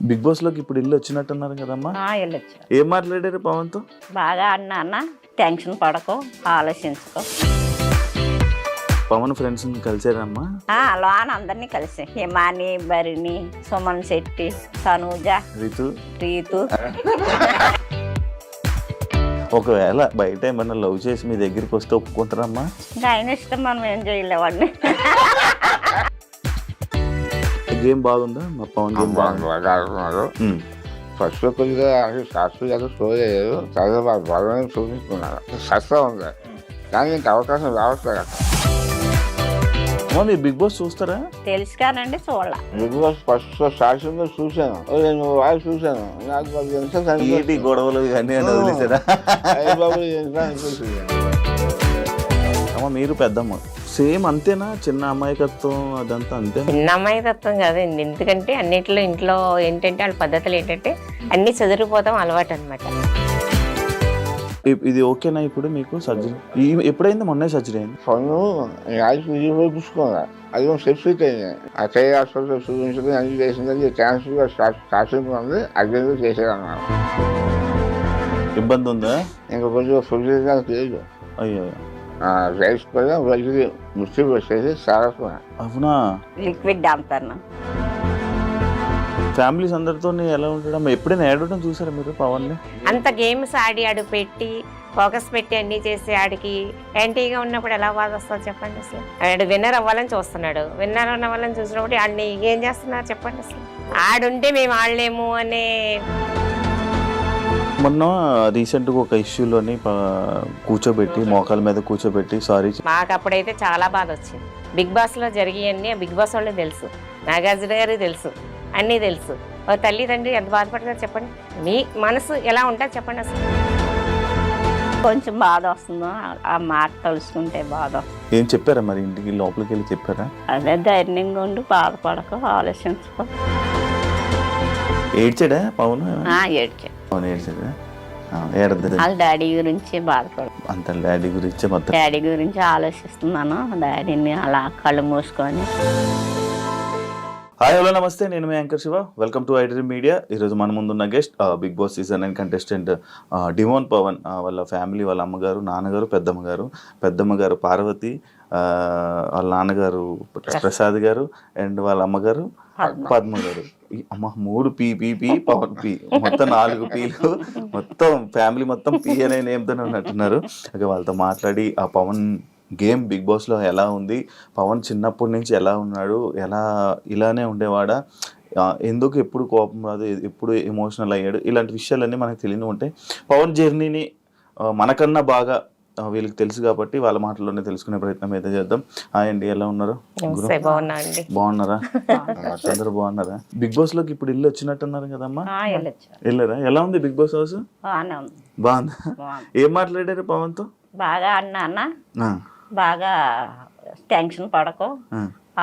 Big boss లోకి ఇప్పుడు ఇల్లు వచ్చినట్టున్నారు కదమ్మా. వెళ్ళొచ్చు. ఏం మాట్లాడారు పవన్ తో? బాగా అన్న టెన్షన్ పడకో, ఆలోచించుకో. పవన్ ఫ్రెండ్స్ కలిసారమ్మా? లోన అందరినీ కలిసి హిమాని, భరిణి, సుమన్ శెట్టి, తనూజ, రీతు. ఒకవేళ బయట ఏమన్నా లవ్ చేసి మీ దగ్గరికి వస్తే ఒప్పుకుంటారమ్మా? ఇంకా ఆయన ఇష్టం, మనం ఏం చేయలేవాడిని. గేమ్ బాగుందా మా పవన్? గేమ్ బాగున్నారు. ఫస్ట్ కొద్దిగా శాస్త్రీయ స్టోరీ అయ్యారు, తర్వాత బాగా చూపించుకున్నారు. సస్తా ఉంది కానీ ఇంకా అవకాశం రావట్లేదు అక్కడ. మీరు బిగ్ బాస్ చూస్తారా? తెలుసు కానండి, చూడాల. బిగ్ బాస్ ఫస్ట్ స్టార్టింగ్ చూశాను, 2 వారాలు చూశాను. నాకు గొడవలు ఇవన్నీ వదిలేసారా? అమ్మ మీరు పెద్దమ్మ, సేమ్ అంతేనా? చిన్న అమాయకత్వం అదంతా అంతే? చిన్న అమాయకత్వం కాదండి, ఎందుకంటే అన్నింటిలో ఇంట్లో ఏంటంటే వాళ్ళ పద్ధతులు ఏంటంటే అన్ని చదిరిపోతాం అలవాటు అనమాట. ఇది ఓకేనా ఇప్పుడు మీకు? సర్జరీ ఎప్పుడైంది? మొన్నే సర్జరీ అయింది. పన్ను చూసుకోవాలి, అది సెప్సిక్ అయింది. ఆ చేయ హాస్పిటల్ చూపించుకుని అన్ని చేసింది. క్యాన్సర్ స్టార్టింగ్ ఉంది, అర్జెంట్గా చేసేదన్నారు. ఇబ్బంది ఉందా? ఇంకా కొంచెం ఫుడ్ లేదు. అయ్యో, రైస్ కూడా రోజుకి ముస్తి వచ్చేసి సారస్వా. అవునా? Liquid damper. ఫ్యామిలీస్ అందరితో ఎలా ఉంటాడమ్మా? ఎప్పుడైనా ఏడవడం చూసారా మీరు పవన్ ని? అంత గేమ్స్ ఆడి ఆడు పెట్టి ఫోకస్ పెట్టి అన్ని చేసి ఆడికి యాంటీగా ఉన్నప్పుడు ఎలా బాధ వస్తుంది చెప్పండి. అసలు ఆడు విన్నర్ అవ్వాలని చూస్తున్నాడు, విన్నర్ అవ్వాలని చూసినప్పుడు ఆడిని ఏం చేస్తున్నారు చెప్పండి. అసలు ఆడుంటే మేము ఆడలేము అనే. మొన్న రీసెంట్గా ఒక ఇష్యూలోని కూర్చోబెట్టి, మోకాల మీద కూర్చోబెట్టి సారీ. మాకు అప్పుడైతే చాలా బాధ వచ్చింది. బిగ్ బాస్లో జరిగాయన్నీ బిగ్ బాస్ వాళ్ళే తెలుసు, నాగార్జున గారికి తెలుసు, అన్నీ తెలుసు. తల్లి తండ్రి ఎంత బాధపడతారు చెప్పండి. మీ మనసు ఎలా ఉంటుంది చెప్పండి. అసలు కొంచెం బాధ వస్తుందో ఆ మాట తలుసుకుంటే బాధ. ఏం చెప్పారా మరి? ఇంటికి లోపలికి వెళ్ళి చెప్పారా? అదే ధైర్యంగా ఉండి బాధపడక, ఆలోచించుకో. ఏడ్చాడా పవన్? ఏడ్చా. పవన్ ఏడ్చాడా? ఏడద్దు. వాళ్ళ డాడీ గురించి బాధపడు. అంత డాడీ గురించి మొత్తం డాడీ గురించి ఆలోచిస్తున్నాను. డాడీని అలా కళ్ళు మూసుకొని. హాయ్ హలో నమస్తే, నేను మీ anchor Shiva. Welcome to iDream media. ఈరోజు మన ముందున్న guest Bigg Boss season 9 contestant Demon Pavan. వాళ్ళ ఫ్యామిలీ, వాళ్ళ అమ్మగారు, నాన్నగారు, పెద్దమ్మ గారు పార్వతి, వాళ్ళ నాన్నగారు ప్రసాద్ గారు, అండ్ వాళ్ళ అమ్మగారు పద్మ గారు. అమ్మ 3 పీ పవన్ పీ, మొత్తం 4 పీలు. మొత్తం ఫ్యామిలీ మొత్తం పీ అనే నేమ్తోనే ఉన్నట్టున్నారు. ఓకే, వాళ్ళతో మాట్లాడి ఆ పవన్ గేమ్ బిగ్ బాస్లో ఎలా ఉంది, పవన్ చిన్నప్పటి నుంచి ఎలా ఉన్నాడు, ఎలా ఇలానే ఉండేవాడా, ఎందుకు ఎప్పుడు కోపం రాదు, ఎప్పుడు ఎమోషనల్ అయ్యాడు, ఇలాంటి విషయాలన్నీ మనకు తెలియని ఉంటాయి. పవన్ జర్నీని మనకన్నా బాగా వీళ్ళకి తెలుసు కాబట్టి వాళ్ళ మాటల్లోనే తెలుసుకునే ప్రయత్నం అయితే చేద్దాం. హాయ్ అండి, ఎలా ఉన్నారు? బాగున్నారా? అందరూ బాగున్నారా? బిగ్ బాస్ లోకి ఇప్పుడు ఇల్లు వచ్చినట్టున్నారు కదమ్మా, వెళ్ళారా? ఎలా ఉంది బిగ్ బాస్ హౌస్? బాగుందా? ఏం మాట్లాడారు పవన్ తో? బాగా అన్న బాగా టెన్షన్ పడకో,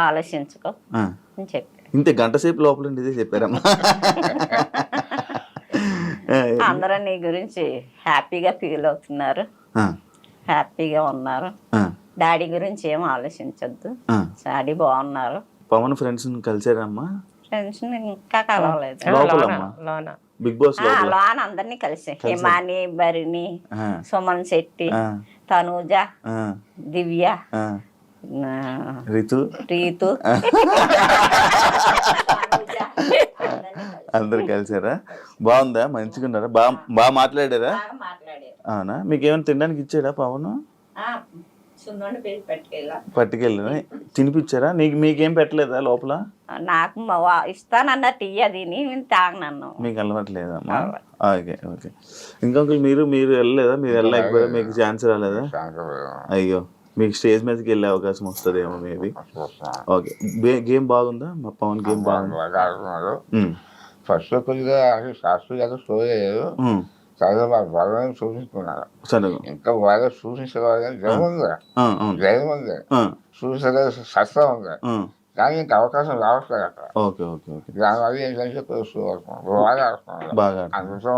ఆలోచించుకో అని చెప్పి. ఇంతే గంట సేపు లోపల ఇదే చెప్పారమ్మా. అందరూ నీ గురించి హ్యాపీగా ఫీల్ అవుతున్నారు, హ్యాపీగా ఉన్నారు. డాడీ గురించి ఏం ఆలోచించొద్దు, డాడీ బాగున్నారు. పవన్ ఫ్రెండ్స్ కలిసారమ్మా? ఫ్రెండ్స్ ఇంకా కలవలేదు. బిగ్ బాస్ లోన అందరినీ కలిసి హిమాని, భరిణి, సుమన్ శెట్టి, తనూజ, దివ్య, రీతు. అందరు కలిసారా? బాగుందా? మంచిగా ఉన్నారా? బాగా మాట్లాడారా? అవునా? మీకేమైనా తినడానికి ఇచ్చాడా పవన్? పట్టుకెళ్ళా తినిపించారా? మీకేం పెట్టలేదా లోపల? నాకు ఇస్తానన్న టీయ తిని తాగనన్ను. మీకు అలవాట్లేదమ్మా? Okay okay. ఇంకొకరు మీరు వెళ్ళలేదా? మీరు వెళ్ళలేకపోయారా? మీకు ఛాన్స్ రాలేదా? అయ్యో, మీకు స్టేజ్ మీదకి వెళ్ళే అవకాశం వస్తుందేమో మేబీ. ఓకే, గేమ్ బాగుందా మా పవన్? గేమ్ బాగుంది. ఫస్ట్ కొద్దిగా శాస్త్రీయ స్టోరీ అయ్యారు, చాలా బాగా చూపించుకున్నారు. ఇంకా బాగా చూపించేవారు కానీ జగన్ ఉంది చూసే సస్తా ఉంది కానీ ఇంకా అవకాశం రావట్లేదు అక్కడ. Okay okay okay. దానివల్ల ఏంటంటే బాగా ఆడుతున్నారు, అందరితో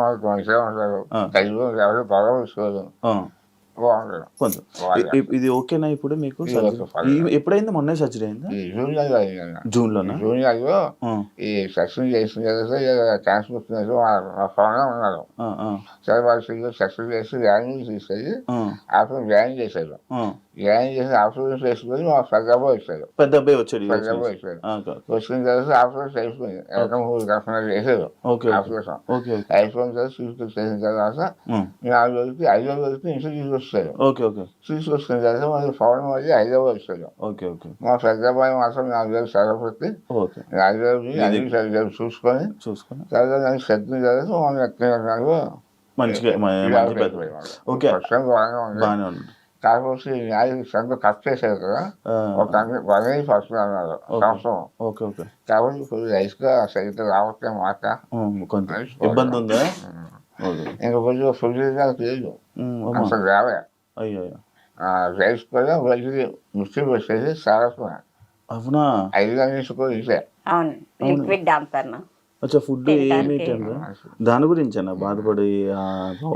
ఉంటారు, కలిసి ఎవరు బాగా చూసుకోరు. బాగుంటుంది కొంచెం బాగా. ఇది ఓకేనా ఇప్పుడు మీకు ఇది surgery? ఓకే, పర్లేదు. ఎప్పుడైంది మొన్నే సర్జరీ అయిందా ఈ జూనియర్ అయిందన్న. జూన్లోనా జూనియర్లో ఆ, ఈ సెక్షన్ చేసిన క్యాన్సర్ వచ్చినట్టు ఫోన్లో ఉన్నారు. ఆ, ఆ, సరే వాళ్ళు సెక్షన్ చేసి వ్యాన్ తీసుకెళ్ళి ఆ, ఆఫ్టర్ వ్యాన్ చేశారు. ఆ. వ్యాన్ చేసి ఆఫ్టర్ చేసుకొని మా పెద్ద అబ్బాయి వచ్చారు. పెద్ద అబ్బాయి వచ్చాడు US పెద్ద అబ్బాయి నుంచి. వచ్చారు. ఆ, ఓకే వచ్చిన తర్వాత ఆఫ్టర్ అయిపోయింది. ఎక్కడ చేశారు ఓకే ఆపరేషన్. ఓకే ఓకే అయిపోయిన తర్వాత చేసిన తర్వాత ఉమ్, 4 రోజులకి 5వ రోజుకి ఇంట్లో తీసుకొస్తారు. ఓకే ఓకే తీసుకొచ్చిన తర్వాత మళ్ళీ ఫోన్ మళ్ళీ 5వ వచ్చారు. ఓకే ఓకే మా పెద్ద అబ్బాయి మాత్రం 4 రోజులు సెలవు పెట్టి ఓకే 4 రోజులు అన్ని సరిగ్గా చూసుకొని చూసుకున్నా తర్వాత నాకు చెప్పిన తర్వాత మనం ఎక్కడ మంచిగా మంచి పెద్ద ఓకే బాగానే ఉంది. బాగానే ఉంది కాకపోతే న్యాయం సంత కట్ చేశారు కదా, ఆ, ఒక 100% అన్నారు సంవత్సరం. ఓకే ఓకే కాబట్టి ఇప్పుడు రైస్గా సరిగ్గా రావట్లే మాట. కొంచెం ఇబ్బంది ఉందా ఓకే ఇంకా కొంచెం ఫుల్గా లేదు అమ్మా. అసలు రావే. అయ్యో అయ్యో. రైస్ కూడా రైస్కి మిక్సీ పెట్టేసి సారస్వా అవునా 5 గంటల కూడా ఇదే. అవును లిక్విడ్ అంతాను అచ్చా ఫుడ్ ఏమి తినడానికి. టైంలో దాని గురించి అన్న బాధపడి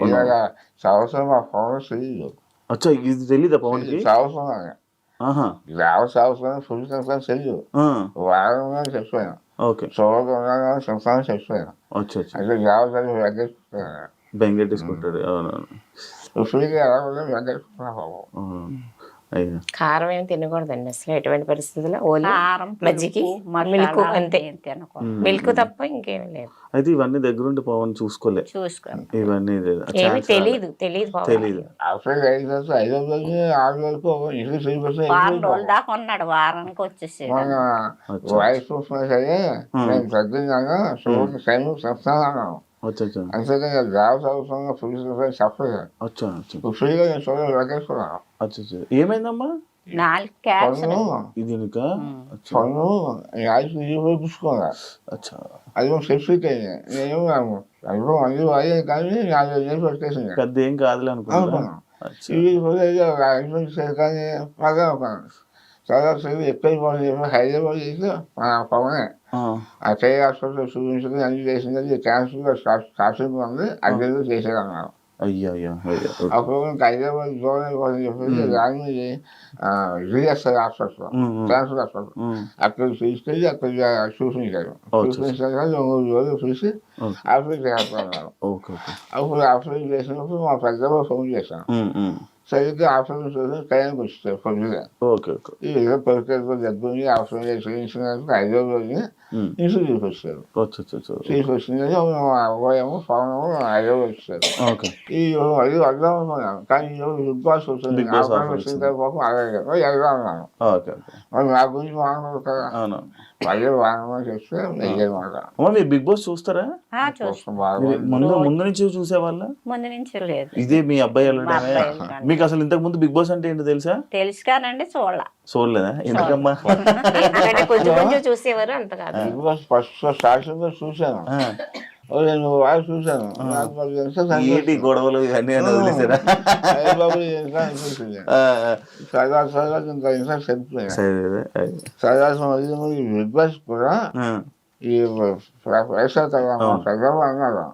ఇలాగ సంవత్సరం మా ఫోన్ తెలియదు. అచ్చా ఇది తెలీదా పవన్కి సంవత్సరం ఆహా సంవత్సరం ఫుల్ సంవత్సరం తెలియదు. ఆ, వారం చచ్చిపోయాను, ఓకే చూడగా సంవత్సరం చచ్చిపోయాను. అచ్చా అచ్చా అంటే జాగ్రత్తగా వెంకటేశ్వర బెంగెట్టేసుకుంటాడు అవునవును ఫ్రీగా ఎలా ఉందో వెంకటేశ్వర బాబు. అవునవును అయ్యో కారం ఏమి తినకూడదండి అసలు ఎటువంటి పరిస్థితుల్లో. ఓన్లీ కారం మజ్జిగి, పులుపు, మిల్క్ మసాలా అంతే. ఏం తినకూడదు. మిల్క్ తప్ప ఇంకేమీ లేదు. అయితే ఇవన్నీ దగ్గరుండి పవన్ చూసుకోలే చూసుకోండి. ఇవన్నీ ఏమీ తెలీదు బాబు. తెలీదు అసలు 5 రోజులు 5వ రోజు 6 వరకు ఇంట్లో వారం శ్రీపతి రోజుల దాకా ఉన్నాడు, వారానికి వచ్చేసాడు. మన వాయిస్ చూస్తున్నా సరే నేను పెద్దగా చూడండి సైన్ చెప్తాను అన్నాను. అచ్చా అచ్చా అంతేకాని జాబ్ అవసరంగా ఫ్రీ చెప్పలేదు. అచ్చా అచ్చా ఇప్పుడు ఫ్రీగా నేను చూడలేదు వెంకటేశ్వర. అచ్చా అచ్చా ఏమైందమ్మా 4 క్యాన్సర్. పన్ను ఇది నీక అచ్చా పన్ను యాజ్ చూపించుకోగా అచ్చా అది సెప్సిక్ అయింది. నేను అనుభవం అన్ని వాడే కానీ 4 రోజులు పెట్టేసింది. పెద్ద ఏం కాదులే అనుకున్నా అనుకున్నాను అచ్చా ఇది అయిపోయింది కానీ బాగా చాలా సేపు ఎక్కువైపోయింది. హైదరాబాద్ చేసి మన పవనే ఆ, ఆ చేయి హాస్పిటల్ చూపించుకుని అన్ని చేసింది. క్యాన్సర్ స్టార్టింగ్ ఉంది, అది చేసేది అన్నారు. అయ్యో అయ్యో అయ్యో ఓకే. అప్పుడు ఇంకా హైదరాబాద్ జోన్ అయిపోతుంది చెప్పేసి రాని జిఎస్ఐ హాస్పిటల్ క్యాన్సర్ హాస్పిటల్ అక్కడ తీసుకెళ్ళి అక్కడ చూపించారు. చూపించాక 3 రోజులు చూసి ఓకే ఆపరేట్ చేస్తున్నారు. ఓకే ఓకే అప్పుడు ఆపరేట్ చేసినప్పుడు మా పెద్దమ్మ ఫోన్ చేశాను. సరిగ్గా ఆపరేషన్ చూసి టైంకి వచ్చారు పొద్దుగా. ఓకే ఓకే ఈ ఏదో పరికరాలతో దగ్గర ఆపరేషన్ చేసినందుకు 5వ రోజుని ఇంట్లో తీసుకొచ్చారు. అచ్చా అచ్చా తీసుకొచ్చింది అబ్బాయేమో పవన్ 5వ వచ్చారు. ఓకే ఈ అది అర్థం అనుకున్నాను కానీ బిగ్ బాస్ వచ్చింది. బిగ్ బాస్ ఆపరేషన్ వచ్చిన తర్వాత అలాగే ఎదురు అన్నాను. ఓకే ఓకే మరి నా గురించి మాట్లాడదు కదా, అవును మళ్ళీ వాడమని చెప్తే నెయ్యమాట అమ్మ మీరు బిగ్ బాస్ చూస్తారా కోసం బాగా ముందు నుంచి చూసేవాళ్ళ ముందు నుంచి లేదు. ఇదే మీ అబ్బాయి మా వెళ్ళడమే అబ్బాయి వెళ్ళడం. మీకు అసలు ఇంతకు ముందు బిగ్ బాస్ అంటే ఏంటో తెలుసా తెలుసు కానండి చూడాల. చూడలేదా ఎందుకమ్మా ఎందుకంటే కొంచెం చూసేవారు, అంత కాదు. బిగ్ బాస్ ఫస్ట్ స్టార్టింగ్ చూశాను. ఆ, నేను వాడు చూశాను. నాకు మరి ఎంత ఏంటి గొడవలు ఇవన్నీ అని వదిలేసారా బాబు ఎంత అనిపించింది. సరదా ఇంకా ఇంకా చెప్పిపోయాను. సరే సరదా బిగ్ బాస్ కూడా ఆ, ఈ వైఎస్ఆర్ తర్వాత చంద్రబాబు అన్నారు.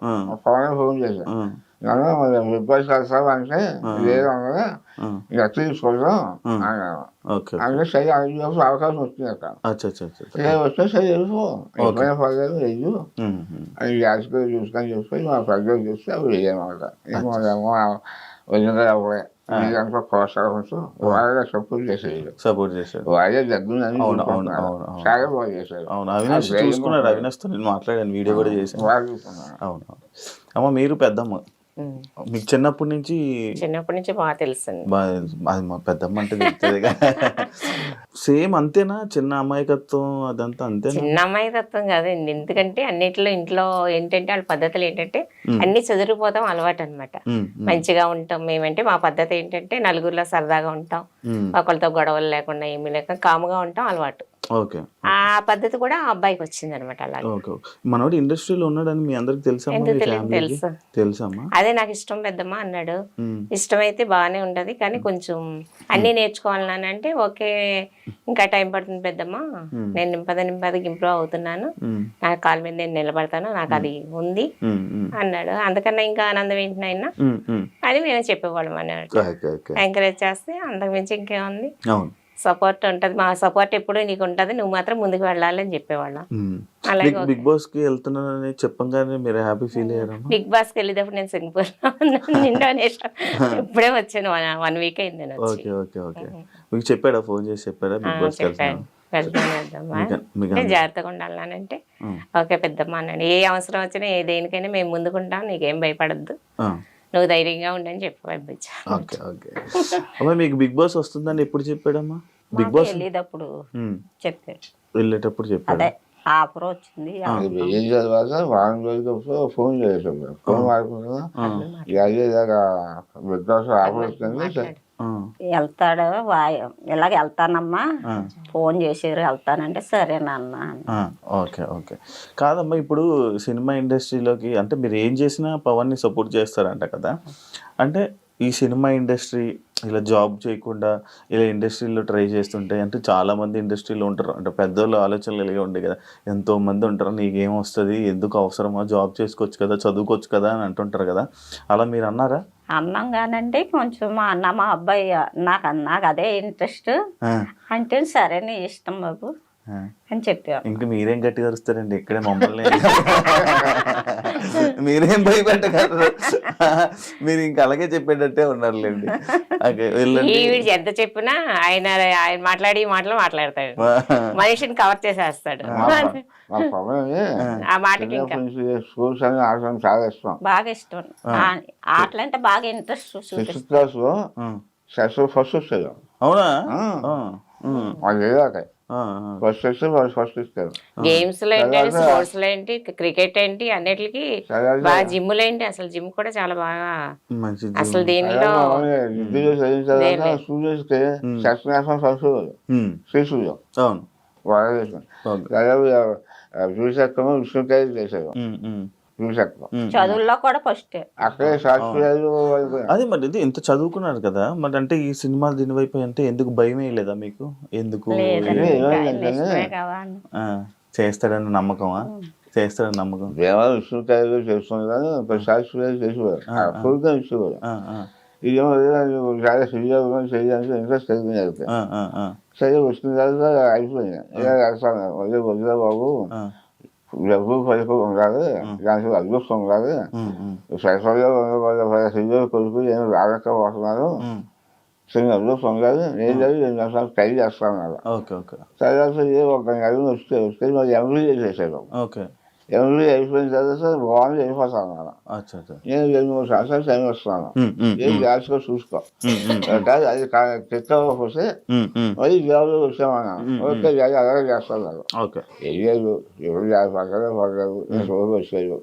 పవన్ ఫోన్ చేశాను. నన్ను మరి బిగ్ బాస్ కలుస్తావు అంటే లేదు అన్నది ఇక తీసుకోవడం అన్నాను. ఓకే అంటే సరే అడిగినప్పుడు అవకాశం వచ్చింది అక్కడ. అచ్చా అచ్చా అచ్చా నేను వస్తే సరే వెళ్ళిపో ఎప్పుడైనా పర్లేదు వెయ్యు ఉమ్, ఉమ్. అది యాజకులు చూసుకొని చెప్పి మా పెద్దలు చూస్తే అవి వేయనమాట. ఏమో వదిన అవ్వలే ఇదంతా ప్రోత్సాహంతో వాళ్ళగా సపోర్ట్ చేసేది. సపోర్ట్ చేశారు వాళ్ళే దగ్గర అవును అవును అవును అవును చాలా బాగా చేశారు. అవును అవినాష్ చూసుకున్నారు అవినాష్తో నేను మాట్లాడాను వీడియో కూడా చేశాను వాళ్ళు చూసుకున్నారు. అవును అవును అమ్మ మీరు పెద్దమ్మ మీకు చిన్నప్పటి నుంచి చిన్నప్పటి నుంచి బాగా తెలుసండి. అది మా పెద్దమ్మ అంటే తెలుస్తుంది సేమ్ అంతేనా చిన్న అమాయకత్వం అదంతా అంతేనా చిన్న అమ్మాయి తత్వం కాదండి. ఎందుకంటే అన్నిట్లో ఇంట్లో ఏంటంటే వాళ్ళ పద్ధతులు ఏంటంటే అన్ని చదిరిపోతాం అలవాటు అనమాట. మంచిగా ఉంటాం మేమంటే మా పద్ధతి ఏంటంటే నలుగురిలో సరదాగా ఉంటాం, ఒకరితో గొడవలు లేకుండా ఏమీ లేక కాముగా ఉంటాం అలవాటు. ఓకే ఆ పద్ధతి కూడా ఆ అబ్బాయికి వచ్చింది అనమాట. అలాగే ఓకే. మనోడు ఇండస్ట్రీలో ఉన్నాడని మీ అందరికి తెలుసమ్మా? ఎందుకు మీ తెలియదు, ఫ్యామిలీకి తెలుసు. తెలుసమ్మా? అదే నాకు ఇష్టం పెద్దమ్మ అన్నాడు. ఉమ్, ఇష్టమైతే బాగానే ఉండదు కానీ కొంచెం అన్నీ నేర్చుకోవాలని అంటే ఓకే ఇంకా టైం పడుతుంది పెద్దమ్మ, నేను నింపదకి ఇంప్రూవ్ అవుతున్నాను, ఉమ్, నా కాళ్ళ మీద నేను నిలబడతాను, నాకు అది ఉంది ఉమ్, ఉమ్, అన్నాడు. అందుకన్నా ఇంకా ఆనందం ఏంటినైనా ఉమ్, ఉమ్. అని మేము చెప్పేవాళ్ళం అన్నట్టు. Okay okay. ఎంకరేజ్ చేస్తే అంతకు మించి ఇంకేముంది, అవును. సపోర్ట్ ఉంటుంది, మా సపోర్ట్ ఎప్పుడు నీకు ఉంటుంది, నువ్వు మాత్రం ముందుకు వెళ్ళాలి అని చెప్పేవాళ్ళం. అలాగే బిగ్ బాస్ కి వెళ్తున్నానని చెప్పంగానే మీరు హ్యాపీ ఫీల్ అయ్యారమ్మా? బిగ్ బాస్కి వెళ్ళేటప్పుడు నేను సింగపూర్లో ఇండోనేషియా ఇప్పుడే వచ్చాను, 1 వీక్ అయింది నేను వచ్చి. Okay okay okay. మీకు చెప్పాడా, ఫోన్ చేసి చెప్పాడా బిగ్ బాస్ చెప్పాను వెళ్తామా అంటే జాగ్రత్తగా ఉండాలంటే ఓకే పెద్దమ్మ అన్నాడు. ఏ అవసరం వచ్చినా ఏ దేనికైనా మేము ముందుకుంటాం, నీకేం భయపడద్దు, నువ్వు ధైర్యంగా ఉండని చెప్పి పంపించాను. Okay okay. అమ్మా మీకు బిగ్ బాస్ వస్తుందని ఎప్పుడు చెప్పాడమ్మా? బిగ్ బాస్ వెళ్ళేటప్పుడు చెప్పారు, వెళ్ళేటప్పుడు చెప్పాడు. అదే ఆఫర్ వచ్చింది. ఏం చదివాక వారం రోజులప్పుడు ఫోన్ చేసాడు. ఫోన్ మాట్లాడుకున్నా అదేదాకా బిగ్ బాస్ ఆఫర్ వచ్చింది, వెళ్తాడు ఇలాగ వెళ్తానమ్మా, ఫోన్ చేసారు వెళ్తానంటే సరేనన్నా. Okay okay. కాదమ్మా, ఇప్పుడు సినిమా ఇండస్ట్రీలోకి అంటే మీరు ఏం చేసినా పవన్ని సపోర్ట్ చేస్తారంట కదా, అంటే ఈ సినిమా ఇండస్ట్రీ ఇలా జాబ్ చేయకుండా ఇలా ఇండస్ట్రీలో ట్రై చేస్తుంటే, అంటే చాలామంది ఇండస్ట్రీలో ఉంటారు, అంటే పెద్దోళ్ళు ఆలోచనలు ఇలాగే ఉండే కదా, ఎంతోమంది ఉంటారు, నీకేం వస్తుంది, ఎందుకు అవసరమా, జాబ్ చేసుకోవచ్చు కదా, చదువుకోవచ్చు కదా అని అంటుంటారు కదా, అలా మీరు అన్నారా? అన్నాం కానండి కొంచెం మా అన్న మా అబ్బాయి నాకు అదే ఇంట్రెస్ట్ అంటే సరే నీ ఇష్టం బాబు అని చెప్పాం. ఇంక మీరేం గట్టిగా అరుస్తారండి ఇక్కడే మమ్మల్ని, మీరేం భయపెట్టగలరు, మీరు ఇంక అలాగే చెప్పేటట్టే ఉన్నారులేండి. వీడు ఎంత చెప్పినా ఆయన మాట్లాడి మాట్లాడతాడు, మనిషిని కవర్ చేసేస్తాడు. ఆ మాటకి ఇంకా స్కూల్స్ అని ఆడటం చాలా ఇష్టం, బాగా ఇష్టం, ఆటలంటే బాగా ఇంట్రెస్ట్. 6th క్లాస్ లో ఫస్ట్ వచ్చాడు. అవునా? వాళ్ళు ఏదాక ఫస్ట్ వస్తే వాళ్ళు ఫస్ట్ ఇస్తారు. గేమ్స్ లో ఏంటి, స్పోర్ట్స్ లో ఏంటి, క్రికెట్ ఏంటి, అన్నిటికి బాగా, జిమ్ లో ఏంటి, అసలు జిమ్ కూడా చాలా బాగా, అసలు దీనిలో స్టూడెంట్స్ కి సెకండ్ క్లాస్ ఫస్ట్ శ్రీసూర్యం విశాఖం విష్ణుకాయ చేశారు. చదువుల్లో కూడా ఫస్ట్ అక్కడే సాక్షులు. అదే మరి ఇది ఇంత చదువుకున్నారు కదా, మరి అంటే ఈ సినిమాలు దీని వైపు అంటే ఎందుకు భయం లేదా మీకు? ఎందుకు చేస్తాడని నమ్మకమా? చేస్తాడని నమ్మకం. దేవాలయం విష్ణుకాయలు చేస్తుంది కానీ సాక్షులు చేసేవారు, పూర్తిగా ఇచ్చేవారు. ఇదేమో చాలా సిరిగా చేయడానికి ఇంట్రెస్ట్ కలిగింది. సరే వచ్చిన తర్వాత అయిపోయింది, వదిలే బాబు డబ్బు పైపు ఉండాలి, దానికి అదృష్టం ఉండాలి, సైకిల్లో కొడుకు ఏమి రాలేకపోతున్నారు, చిన్న అదృష్టం ఉండాలి, నేను 2 నిమిషాలు ట్రై చేస్తాను. తర్వాత ఒక నెల వస్తే మరి ఎంబీ చేసేసాడు. ఎంబీ అయిపోయిన తర్వాత బాగుంది అయిపోతాను అన్నమాట. నేను 2-3 సంవత్సరాలు టైం వస్తున్నాను, ఏం జాగ్రత్తగా చూసుకో, అది చెక్ అవ్వకపోతే మరి జాబ్లో వచ్చామన్నాను. ఓకే అలాగే చేస్తాను. ఏం లేదు, ఎవరు పక్కనే పడలేదు, నేను రోజు వచ్చాడు,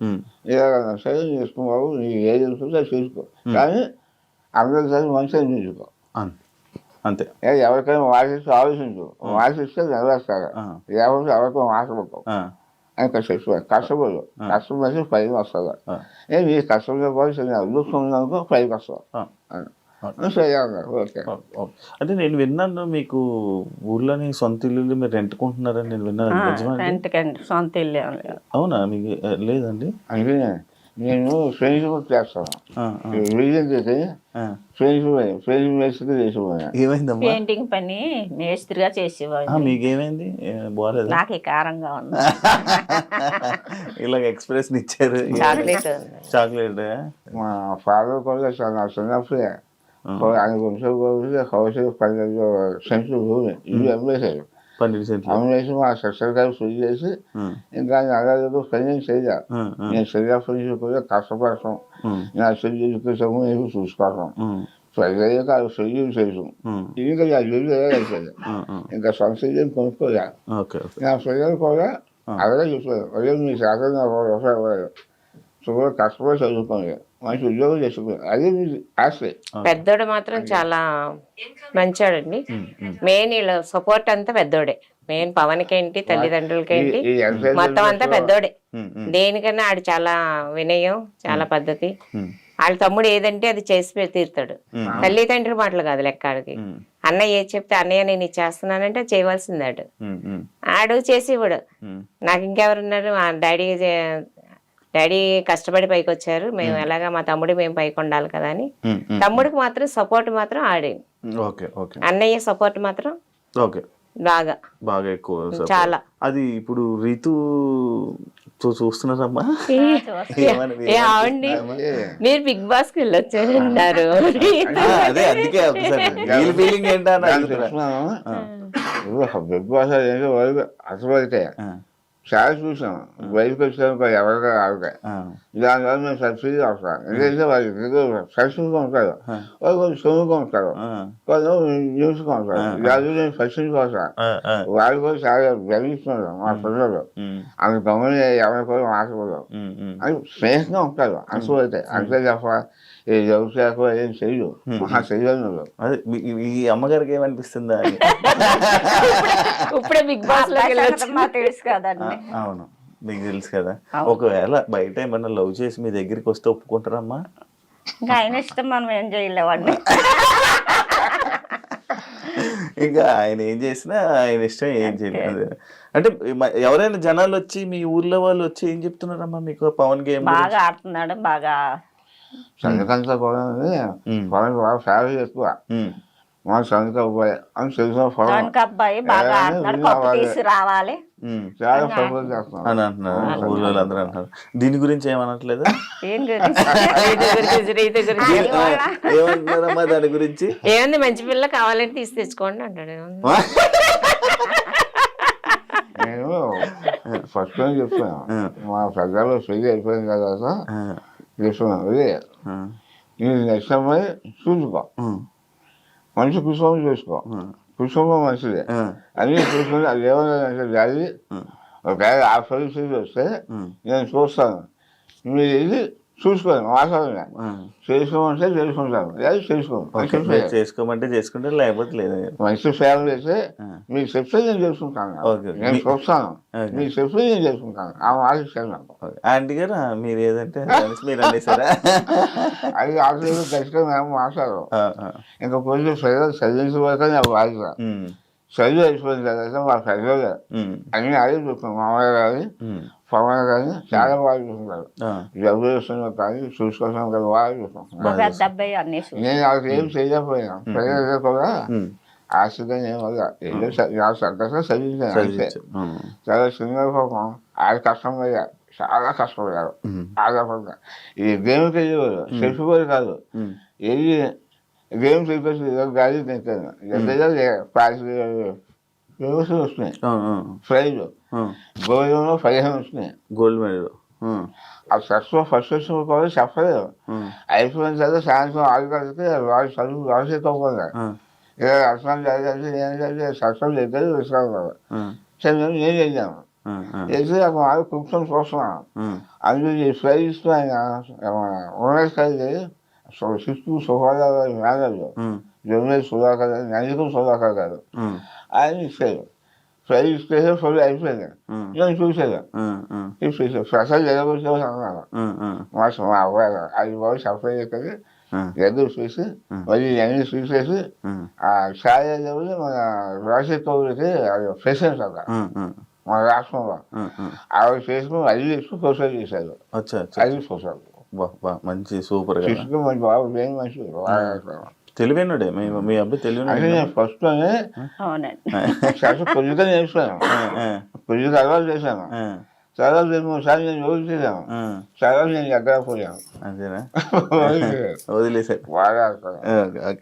ఇలాగన్నా సరే చేసుకున్నావు, నీకు ఏది తెలుసుకుంటే అది చూసుకో, కానీ అందరిసారి మంచిగా చూసుకో అంతే. ఎవరికైనా వాసిస్తూ ఆలోచించు, వాసిస్తే నెరవేర్తారు, లేకపోతే ఎవరికైనా ఆశపడతావు అని కష్టపడు, కష్టపడి పైకి వస్తుంది. నేను ఈ కష్టంతో పాటు అదృష్టం ఉందనుకో పైకి వస్తావు. అంటే నేను విన్నాను మీకు ఊర్లోని సొంత ఇల్లు మీరు రెంట్కుంటున్నారని నేను విన్నాను. సొంత ఇల్లు అవునా? మీకు లేదండి? అంటే నేను ఫ్రెండ్షిప్ చేస్తాను, రీజన్ చేసి ఫ్రెండ్షిప్ చేసిపోయాను. ఏమైందమ్మా? పెయింటింగ్ పని మేస్త్రిగా చేసేవాడు. మీకేమైంది? బాగాలేదు, నాకు కారంగా ఉంది. ఇలాగ ఎక్స్ప్రెషన్ ఇచ్చారు. చాక్లెట్ మా ఫాదర్ కూడా చిన్నప్పుడే ఆయన కొంచెం హౌస్ 12 సెంట్లు భూమి ఇల్లు అమ్మేశారు. అమ్మేసి మా సిస్టర్ గారు ఫుల్ చేసి ఇంకా అలాగే పని చేయాలి. నేను సరిగా ఫ్రెండ్షిప్ కూడా కష్టపడతాం, నా చెల్లి ఎడ్యుకేషన్ నేను చూసుకోవడం, పెద్దయ్యాక అది చెల్లి చేసాం, ఇంకా అయిపోయింది, ఇంకా సొంత చెల్లి కొనుక్కోలే. నా పిల్లలు కూడా అలాగే చూసుకోలేదు, అదే మీ శాతం సుమారు కష్టపడి చదువుకోలేదు, మంచి ఉద్యోగం చేసుకున్నాడు, అదే మీ ఆస్తి. పెద్దోడు మాత్రం చాలా మంచోడండి, మెయిన్ వీళ్ళ సపోర్ట్ అంతా పెద్దోడే. మెయిన్ పవన్కేంటి తల్లిదండ్రులకేంటి ఈ ఎంసెట్ మొత్తం అంతా పెద్దోడే. ఉమ్, ఉమ్, దేనికన్నా ఆడు చాలా వినయం, చాలా పద్ధతి. ఉమ్, వాళ్ళ తమ్ముడు ఏదంటే అది చేసి తీరుతాడు. ఉమ్, తల్లిదండ్రుల మాటలు కాదు లెక్క ఆడికి. ఉమ్, అన్నయ్య ఏది చెప్తే అన్నయ్య నేను ఇది చేస్తున్నానంటే చేయవలసింది ఆడు. ఉమ్, ఉమ్, ఆడు చేసి ఇవ్వడు. ఉమ్, నాకు ఇంకెవరున్నారు, మా డాడీ కష్టపడి పైకి వచ్చారు, మేము ఎలాగా మా తమ్ముడు మేము పైకి ఉండాలి కదా అని. ఉమ్, ఉమ్. తమ్ముడికి మాత్రం సపోర్ట్ మాత్రం ఆడే. ఓకే ఓకే అన్నయ్య సపోర్ట్ మాత్రం ఓకే బాగా బాగా ఎక్కువ support. చాలా. అది ఇప్పుడు రీతు చూస్తున్నారమ్మా ఆవండి మీరు బిగ్ బాస్ కి వెళ్ళొచ్చారన్నారు. అదే అందుకే ఫీలింగ్ ఏంటన్నా బిగ్ బాస్ ఏంటో అసలు అయితే చాలా చూసాం. బయటకు వచ్చాక ఎవరిగా ఆడతాయి. దానివల్ల మేము సబ్సిడీ అవసరం. ఎందుకంటే వాళ్ళు సక్సెస్గా ఉంటారు, వాళ్ళు కొంచెం సొమ్ముగా ఉంటారు, కొంచెం న్యూస్గా ఉంటారు. దాని నేను సక్సెస్గా వస్తాను. వాళ్ళు కూడా చాలా గర్విస్తున్నారు మా పిల్లలు. అంత గమని ఎవరి కూడా మాట్లాడదు అని స్నేహంగా ఉంటారు. అసలు అయితే అంతే తప్ప ఈ వ్యవసాయ ఏం చెయ్యు, మహా చెయ్యను. అదే ఈ అమ్మగారికి ఏమనిపిస్తుందా అని. ఇప్పుడే బిగ్ బాస్ లో తెలుసు కదండి. అవును, మీకు తెలుసు కదా. ఒకవేళ బయట ఏమన్నా లవ్ చేసి మీ దగ్గరికి వస్తే ఒప్పుకుంటారమ్మా? ఇంకా ఆయన ఇష్టం, మనం ఏం చేయలేవండి. ఇంకా ఆయన ఏం చేసినా ఆయన ఇష్టం, ఏం చేయలేదు. అంటే ఎవరైనా జనాలు వచ్చి మీ ఊర్లో వాళ్ళు వచ్చి ఏం చెప్తున్నారమ్మా మీకు పవన్ గేమ్ బాగా ఆడుతున్నాడు, బాగా సంగతంతా కూడా పవన్ బాగా ఫ్యామిలీ ఎక్కువ. మా సంగతి అబ్బాయి అని తెలిసిన పొలం అబ్బాయి బాగా ఆడుతున్నాడు, కప్పు తీసి రావాలి చాలా సపోర్ట్ చేస్తున్నాం అని అంటున్నారు ఊళ్ళో అందరూ అంటున్నారు. దీని గురించి ఏమనట్లేదు? ఏం గురించి ఏమంటున్నారమ్మా దాని గురించి? ఏముంది, మంచి పిల్ల కావాలంటే తీసి తెచ్చుకోండి అంటాడు. నేను ఫస్ట్ టైం చెప్తాను, మా పెద్దలు పెళ్లి అయిపోయిన తర్వాత చెప్తున్నాను, అదే నేను నెక్స్ట్ అమ్మాయి చూసుకో, మంచి కుటుంబం చూసుకో, కుటుంబం మంచిదే అన్నీ చూసుకుంటే అది ఏమన్నా డాడీ ఒకవేళ ఆ పరిస్థితి వస్తే నేను చూస్తాను, మీరు ఇది చూసుకోండి, మాట్లాడండి, చేసుకోమంటే చేసుకుంటాను, లేదా చేసుకోమంటే చేసుకుంటే లేకపోతే లేదు. మంచి ఫ్యామిలీ అయితే మీకు చెప్తే నేను చేసుకుంటాను, నేను చూస్తాను, మీకు చెప్తే నేను చేసుకుంటాను, ఆ మాట ఇస్తాను. ఆంటీ గారు మీరు ఏదంటే మీరు అనేసారా? అది ఆఖరి ఖచ్చితంగా మేము మాట్లాడరు. ఇంకా కొంచెం ప్రజలు చదివించబోతే నాకు బాధ్యత. చదువు అయిపోయిన తర్వాత మా ప్రజలు అన్ని ఆడి చూస్తాం, మామయ్య కానీ పవన్ కానీ చాలా బాగా చూసుకుంటారు. డబ్బులు ఇస్తున్నా కానీ చూసుకోవడం కదా బాగా చూసుకుంటాం. నేను వాళ్ళకి ఏం చేయలేకపోయినా ప్రజలు కూడా ఆశగా నేను ఏదో సంతోషంగా చదివించాను. చాలా చిన్న పాపం ఆడ కష్టపడ్డారు, చాలా కష్టపడ్డారు, ఆధారపడ్డా. ఈ గేమ్కి వెళ్ళేవారు చెప్పుకోరు కాదు, ఏది గేమ్ చెప్పేసి గాలి తింటాను వ్యవస్థ వస్తున్నాయి, ప్రైజ్ గోల్డ్లో 15 వస్తున్నాయి, గోల్డ్ మెడల్. ఆ ఫస్ట్ వచ్చిన కూడా చెప్పలేదు. అయిపోయిన తర్వాత సాయంత్రం 6 గంటలకి వాళ్ళు చదువు వ్యవసాయకోకుండా ఇలా అర్థం జరిగింది, ఏం జరిగింది సక్సెస్ దగ్గర విశ్రాంతి సరే నేను వెళ్ళాను. వెళ్తే అక్కడ వాళ్ళు కూర్చొని చూస్తున్నాను. అందులో ఈ ప్రైజ్ ఇస్తూ ఆయన ఉన్నది శిస్తు సుఖాలు మేనేజర్ జర్నలిస్ట్ సుధాకర్ గారు, నందికం సుధాకర్ గారు ఆయన ఇచ్చారు. ప్రైజ్ ఇస్తే ఫుల్ అయిపోయింది. నేను చూసాను, ప్రసాద్ జగబోతున్నా అన్నాను. మా అబ్బాయి అది బాగా సప్లై చేస్తుంది, ఎదురు చూసి మళ్ళీ అన్ని చూసేసి ఆ ఛాయ మన రాజశేఖర్కి అది ప్రెసిడెంట్ అక్కడ మన రాష్ట్రంలో ఆవిడ చేసుకుని అది తీసుకుని ప్రొసైడ్ చేశారు. అది ప్రొసైడ్ మంచి సూపర్ మంచి బాబు మంచి తెలివైనడే మీ అబ్బాయి తెలివైన. ఫస్ట్ కొద్దిగా నేర్చుకున్నాను, కొద్దిగా అలవాటు చేశాను. చాలా 2-3 సార్లు నేను రోజు చేశాను, చాలా నేను ఎక్కడ పోయాను. అంతేనా? వదిలేసారు బాగా.